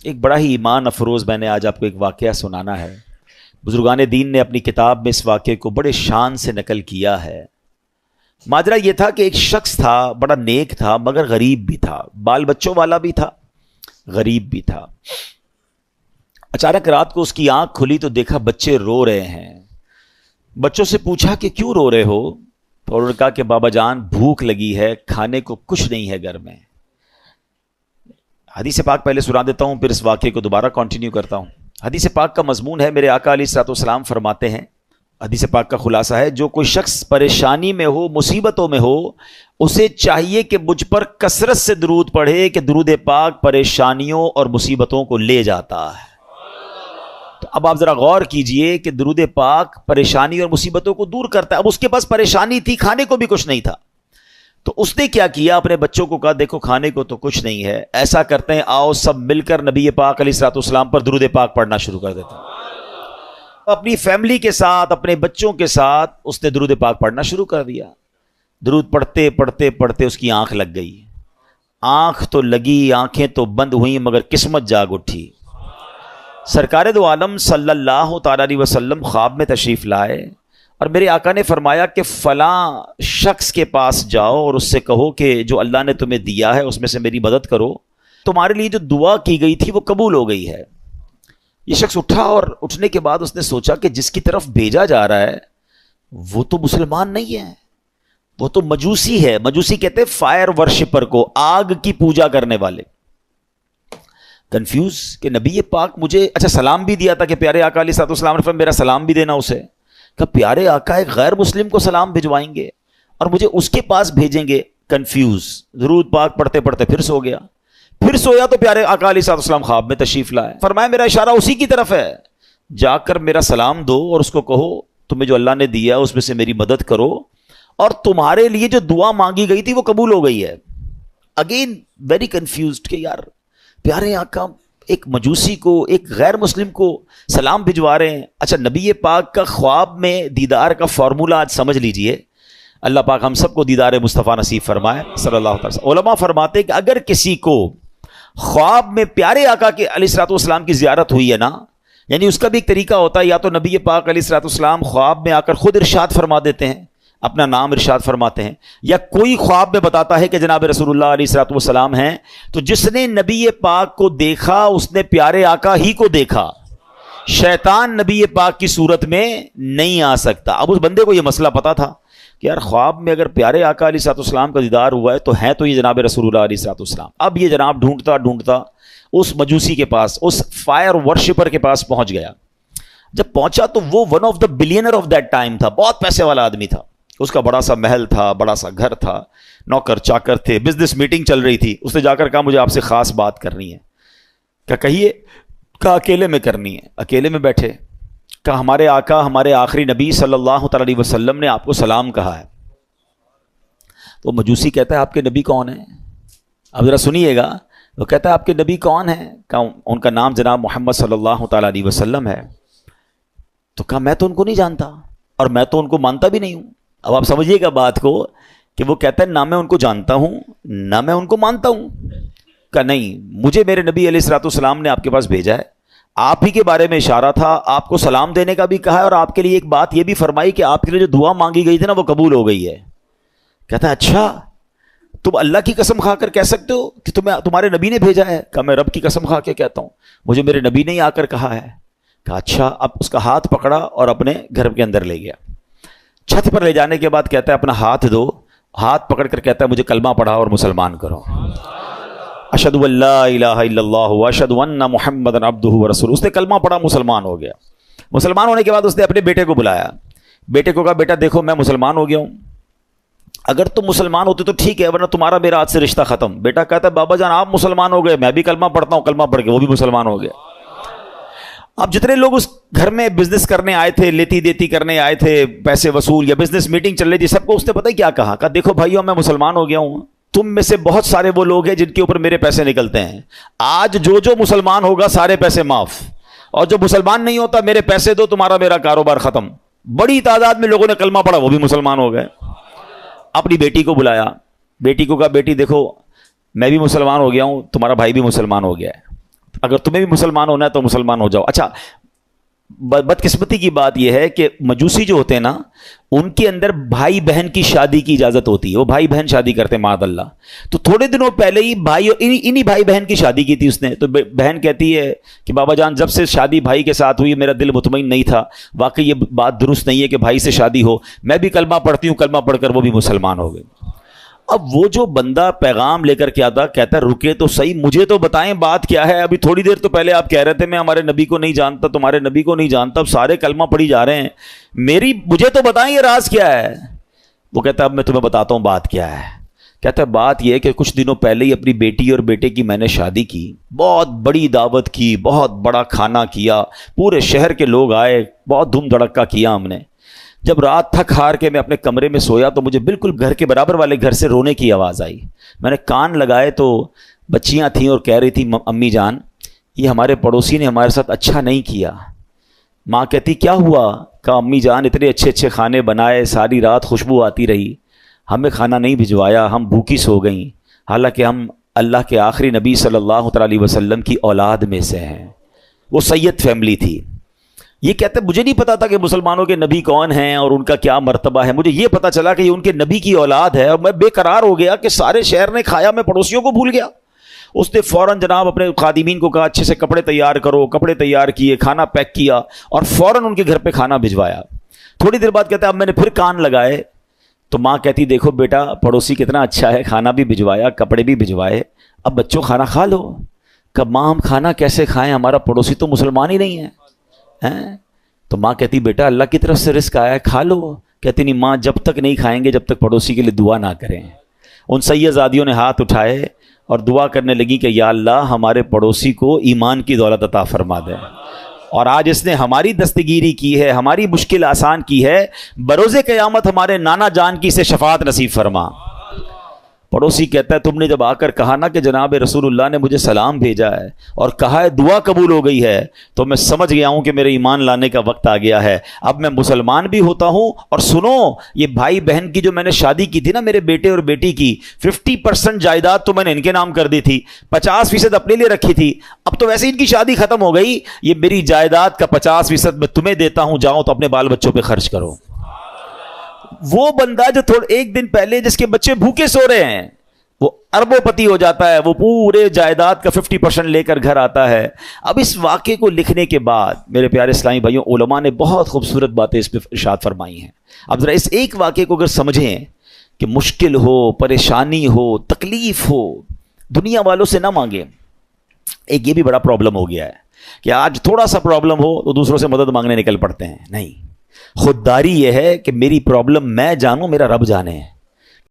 ایک بڑا ہی ایمان افروز میں نے آج آپ کو ایک واقعہ سنانا ہے. بزرگان دین نے اپنی کتاب میں اس واقعے کو بڑے شان سے نقل کیا ہے. ماجرا یہ تھا کہ ایک شخص تھا, بڑا نیک تھا مگر غریب بھی تھا, بال بچوں والا بھی تھا, غریب بھی تھا. اچانک رات کو اس کی آنکھ کھلی تو دیکھا بچے رو رہے ہیں. بچوں سے پوچھا کہ کیوں رو رہے ہو؟ تو انہوں نے کہا کہ بابا جان بھوک لگی ہے, کھانے کو کچھ نہیں ہے گھر میں. حدیث پاک پہلے سنا دیتا ہوں, پھر اس واقعے کو دوبارہ کنٹینیو کرتا ہوں. حدیث پاک کا مضمون ہے, میرے آقا علیہ الصلوۃ والسلام فرماتے ہیں, حدیث پاک کا خلاصہ ہے, جو کوئی شخص پریشانی میں ہو, مصیبتوں میں ہو, اسے چاہیے کہ مجھ پر کثرت سے درود پڑھے کہ درود پاک پریشانیوں اور مصیبتوں کو لے جاتا ہے. تو اب آپ ذرا غور کیجئے کہ درود پاک پریشانی اور مصیبتوں کو دور کرتا ہے. اب اس کے پاس پریشانی تھی, کھانے کو بھی کچھ نہیں تھا, تو اس نے کیا کیا, اپنے بچوں کو کہا دیکھو کھانے کو تو کچھ نہیں ہے, ایسا کرتے ہیں آؤ سب مل کر نبی پاک علیہ الصلوۃ والسلام پر درود پاک پڑھنا شروع کر دیتے ہیں. اپنی فیملی کے ساتھ, اپنے بچوں کے ساتھ اس نے درود پاک پڑھنا شروع کر دیا. درود پڑھتے پڑھتے پڑھتے اس کی آنکھ لگ گئی. آنکھ تو لگی, آنکھیں تو بند ہوئیں, مگر قسمت جاگ اٹھی. سرکار دو عالم صلی اللہ تعالی علیہ وسلم خواب میں تشریف لائے اور میرے آقا نے فرمایا کہ فلاں شخص کے پاس جاؤ اور اس سے کہو کہ جو اللہ نے تمہیں دیا ہے اس میں سے میری مدد کرو, تمہارے لیے جو دعا کی گئی تھی وہ قبول ہو گئی ہے. یہ شخص اٹھا اور اٹھنے کے بعد اس نے سوچا کہ جس کی طرف بھیجا جا رہا ہے وہ تو مسلمان نہیں ہے, وہ تو مجوسی ہے. مجوسی کہتے ہیں فائر ورشپر کو, آگ کی پوجا کرنے والے. کنفیوز کہ نبی پاک مجھے اچھا سلام بھی دیا تھا کہ پیارے آقا علیہ الصلوۃ والسلام نے فرمایا میرا سلام بھی دینا اسے. کہ پیارے آقا ایک غیر مسلم کو سلام بھجوائیں گے اور مجھے اس کے پاس بھیجیں گے. کنفیوز, درود پاک پڑھتے پڑھتے پھر سو گیا. پھر سویا تو پیارے آقا علیہ الصلوۃ والسلام خواب میں تشریف لائے. فرمایا میرا اشارہ اسی کی طرف ہے, جا کر میرا سلام دو اور اس کو کہو تمہیں جو اللہ نے دیا اس میں سے میری مدد کرو, اور تمہارے لیے جو دعا مانگی گئی تھی وہ قبول ہو گئی ہے. اگین ویری کنفیوزڈ کہ یار پیارے آقا ایک مجوسی کو, ایک غیر مسلم کو سلام بھجوا رہے ہیں. اچھا نبی پاک کا خواب میں دیدار کا فارمولہ آج سمجھ لیجئے. اللہ پاک ہم سب کو دیدار مصطفیٰ نصیب فرمائے صلی اللہ علیہ وسلم. علماء فرماتے کہ اگر کسی کو خواب میں پیارے آقا کے علیہ الصلوۃ والسلام کی زیارت ہوئی ہے نا, یعنی اس کا بھی ایک طریقہ ہوتا ہے, یا تو نبی پاک علیہ الصلوۃ والسلام خواب میں آ کر خود ارشاد فرما دیتے ہیں, اپنا نام ارشاد فرماتے ہیں, یا کوئی خواب میں بتاتا ہے کہ جناب رسول اللہ علیہ الصلوۃ والسلام ہیں, تو جس نے نبی پاک کو دیکھا اس نے پیارے آقا ہی کو دیکھا. شیطان نبی پاک کی صورت میں نہیں آ سکتا. اب اس بندے کو یہ مسئلہ پتا تھا کہ یار خواب میں اگر پیارے آقا علیہ الصلوۃ والسلام کا دیدار ہوا ہے تو ہیں تو یہ جناب رسول اللہ علیہ الصلوۃ والسلام. اب یہ جناب ڈھونڈتا ڈھونڈتا اس مجوسی کے پاس, اس فائر ورشپر کے پاس پہنچ گیا. جب پہنچا تو وہ one of the billionaire of that time تھا, بہت پیسے والا آدمی تھا. اس کا بڑا سا محل تھا, بڑا سا گھر تھا, نوکر چاکر تھے, بزنس میٹنگ چل رہی تھی. اس نے جا کر کہا مجھے آپ سے خاص بات کرنی ہے. کیا کہیے؟ کہا اکیلے میں کرنی ہے. اکیلے میں بیٹھے, کہا ہمارے آقا ہمارے آخری نبی صلی اللہ تعالی علیہ وسلم نے آپ کو سلام کہا ہے. تو مجوسی کہتا ہے آپ کے نبی کون ہیں؟ اب ذرا سنیے گا. وہ کہتا ہے آپ کے نبی کون ہیں؟ کہا ان کا نام جناب محمد صلی اللہ تعالی علیہ وسلم ہے. تو کہا میں تو ان کو نہیں جانتا اور میں تو ان کو مانتا بھی نہیں ہوں. اب آپ سمجھیے گا بات کو کہ وہ کہتا ہے نہ میں ان کو جانتا ہوں نہ میں ان کو مانتا ہوں. کہ نہیں, مجھے میرے نبی علیہ الصلوۃ والسلام نے آپ کے پاس بھیجا ہے, آپ ہی کے بارے میں اشارہ تھا, آپ کو سلام دینے کا بھی کہا ہے اور آپ کے لیے ایک بات یہ بھی فرمائی کہ آپ کے لیے جو دعا مانگی گئی تھی نا وہ قبول ہو گئی ہے. کہتا ہے اچھا تم اللہ کی قسم کھا کر کہہ سکتے ہو کہ تمہارے نبی نے بھیجا ہے؟ کہا میں رب کی قسم کھا کے کہتا ہوں, مجھے میرے نبی نے ہی آ کر کہا ہے. کہا اچھا. اب اس کا ہاتھ پکڑا اور اپنے گھر کے اندر لے گیا. چھت پر لے جانے کے بعد کہتا ہے اپنا ہاتھ دو. ہاتھ پکڑ کر کہتا ہے مجھے کلمہ پڑھا اور مسلمان کرو. اشہد ان لا الہ الا اللہ واشہد ان محمدا عبدہ ورسولہ. اس نے کلمہ پڑھا, مسلمان ہو گیا. مسلمان ہونے کے بعد اس نے اپنے بیٹے کو بلایا. بیٹے کو کہا بیٹا دیکھو میں مسلمان ہو گیا ہوں, اگر تم مسلمان ہوتے تو ٹھیک ہے ورنہ تمہارا میرا آج سے رشتہ ختم. بیٹا کہتا ہے بابا جان آپ مسلمان ہو گئے, میں بھی کلمہ پڑھتا ہوں. کلمہ پڑھ کے وہ بھی مسلمان ہو گیا. اب جتنے لوگ اس گھر میں بزنس کرنے آئے تھے, لیتی دیتی کرنے آئے تھے, پیسے وصول یا بزنس میٹنگ چل رہی تھی, سب کو اس نے پتہ کیا کہا. کہا دیکھو بھائیو میں مسلمان ہو گیا ہوں, تم میں سے بہت سارے وہ لوگ ہیں جن کے اوپر میرے پیسے نکلتے ہیں. آج جو مسلمان ہوگا سارے پیسے معاف, اور جو مسلمان نہیں ہوتا میرے پیسے دو, تمہارا میرا کاروبار ختم. بڑی تعداد میں لوگوں نے کلمہ پڑھا, وہ بھی مسلمان ہو گئے. اپنی بیٹی کو بلایا. بیٹی کو کہا بیٹی دیکھو میں بھی مسلمان ہو گیا ہوں, تمہارا بھائی بھی مسلمان ہو گیا ہے. اگر تمہیں بھی مسلمان ہونا ہے تو مسلمان ہو جاؤ. اچھا بدقسمتی کی بات یہ ہے کہ مجوسی جو ہوتے ہیں نا, ان کے اندر بھائی بہن کی شادی کی اجازت ہوتی ہے, وہ بھائی بہن شادی کرتے ہیں معاذ اللہ. تو تھوڑے دنوں پہلے ہی انہی بھائی بہن کی شادی کی تھی اس نے. تو بہن کہتی ہے کہ بابا جان جب سے شادی بھائی کے ساتھ ہوئی میرا دل مطمئن نہیں تھا, واقعی یہ بات درست نہیں ہے کہ بھائی سے شادی ہو. میں بھی کلمہ پڑھتی ہوں, کلمہ پڑھ کر وہ بھی مسلمان ہو گئے. اب وہ جو بندہ پیغام لے کر کے آتا کہتا ہے رکے تو صحیح, مجھے تو بتائیں بات کیا ہے. ابھی تھوڑی دیر تو پہلے آپ کہہ رہے تھے میں ہمارے نبی کو نہیں جانتا, تمہارے نبی کو نہیں جانتا, اب سارے کلمہ پڑھی جا رہے ہیں, مجھے تو بتائیں یہ راز کیا ہے. وہ کہتا ہے اب میں تمہیں بتاتا ہوں بات کیا ہے. کہتا ہے بات یہ ہے کہ کچھ دنوں پہلے ہی اپنی بیٹی اور بیٹے کی میں نے شادی کی, بہت بڑی دعوت کی, بہت بڑا کھانا کیا, پورے شہر کے لوگ آئے, بہت دھوم دھڑکا کیا ہم نے. جب رات تھک ہار کے میں اپنے کمرے میں سویا تو مجھے بالکل گھر کے برابر والے گھر سے رونے کی آواز آئی. میں نے کان لگائے تو بچیاں تھیں اور کہہ رہی تھی امی جان یہ ہمارے پڑوسی نے ہمارے ساتھ اچھا نہیں کیا. ماں کہتی کیا ہوا؟ کہا امی جان اتنے اچھے اچھے کھانے بنائے, ساری رات خوشبو آتی رہی, ہمیں کھانا نہیں بھجوایا, ہم بھوکی سو گئیں, حالانکہ ہم اللہ کے آخری نبی صلی اللہ علیہ وسلم کی اولاد میں سے ہیں. وہ سید فیملی تھی. یہ کہتے مجھے نہیں پتا تھا کہ مسلمانوں کے نبی کون ہیں اور ان کا کیا مرتبہ ہے. مجھے یہ پتا چلا کہ یہ ان کے نبی کی اولاد ہے, اور میں بے قرار ہو گیا کہ سارے شہر نے کھایا, میں پڑوسیوں کو بھول گیا. اس نے فوراً جناب اپنے خادمین کو کہا اچھے سے کپڑے تیار کرو, کپڑے تیار کیے, کھانا پیک کیا اور فوراً ان کے گھر پہ کھانا بھجوایا. تھوڑی دیر بعد کہتا ہے اب میں نے پھر کان لگائے تو ماں کہتی دیکھو بیٹا پڑوسی کتنا اچھا ہے, کھانا بھی بھجوایا, کپڑے بھی بھجوائے, اب بچوں کھانا کھا لو. کہ ماں ہم کھانا کیسے کھائیں, ہمارا پڑوسی تو مسلمان ہی نہیں ہے. تو ماں کہتی بیٹا اللہ کی طرف سے رزق آیا ہے کھا لو. کہتی نہیں ماں جب تک نہیں کھائیں گے جب تک پڑوسی کے لیے دعا نہ کریں. ان سیدزادیوں نے ہاتھ اٹھائے اور دعا کرنے لگی کہ یا اللہ ہمارے پڑوسی کو ایمان کی دولت عطا فرما دے, اور آج اس نے ہماری دستگیری کی ہے, ہماری مشکل آسان کی ہے, بروز قیامت ہمارے نانا جان کی سے شفاعت نصیب فرما. پڑوسی کہتا ہے تم نے جب آ کر کہا نا کہ جناب رسول اللہ نے مجھے سلام بھیجا ہے اور کہا ہے دعا قبول ہو گئی ہے, تو میں سمجھ گیا ہوں کہ میرے ایمان لانے کا وقت آ گیا ہے. اب میں مسلمان بھی ہوتا ہوں. اور سنو یہ بھائی بہن کی جو میں نے شادی کی تھی نا میرے بیٹے اور بیٹی کی, 50% جائیداد تو میں نے ان کے نام کر دی تھی, 50% اپنے لیے رکھی تھی. اب تو ویسے ان کی شادی ختم ہو گئی, یہ میری جائیداد کا 50% میں تمہیں دیتا ہوں, جاؤ تو اپنے بال بچوں پہ خرچ کرو. وہ بندہ جو ایک دن پہلے جس کے بچے بھوکے سو رہے ہیں وہ اربوں پتی ہو جاتا ہے, وہ پورے جائیداد کا 50% لے کر گھر آتا ہے. اب اس واقعے کو لکھنے کے بعد میرے پیارے اسلامی بھائیوں علماء نے بہت خوبصورت باتیں اس پہ ارشاد فرمائی ہیں. اب ذرا اس ایک واقعے کو اگر سمجھیں کہ مشکل ہو, پریشانی ہو, تکلیف ہو, دنیا والوں سے نہ مانگیں. ایک یہ بھی بڑا پرابلم ہو گیا ہے کہ آج تھوڑا سا پرابلم ہو تو دوسروں سے مدد مانگنے نکل پڑتے ہیں. نہیں, خودداری یہ ہے کہ میری پرابلم میں جانوں, میرا رب جانے.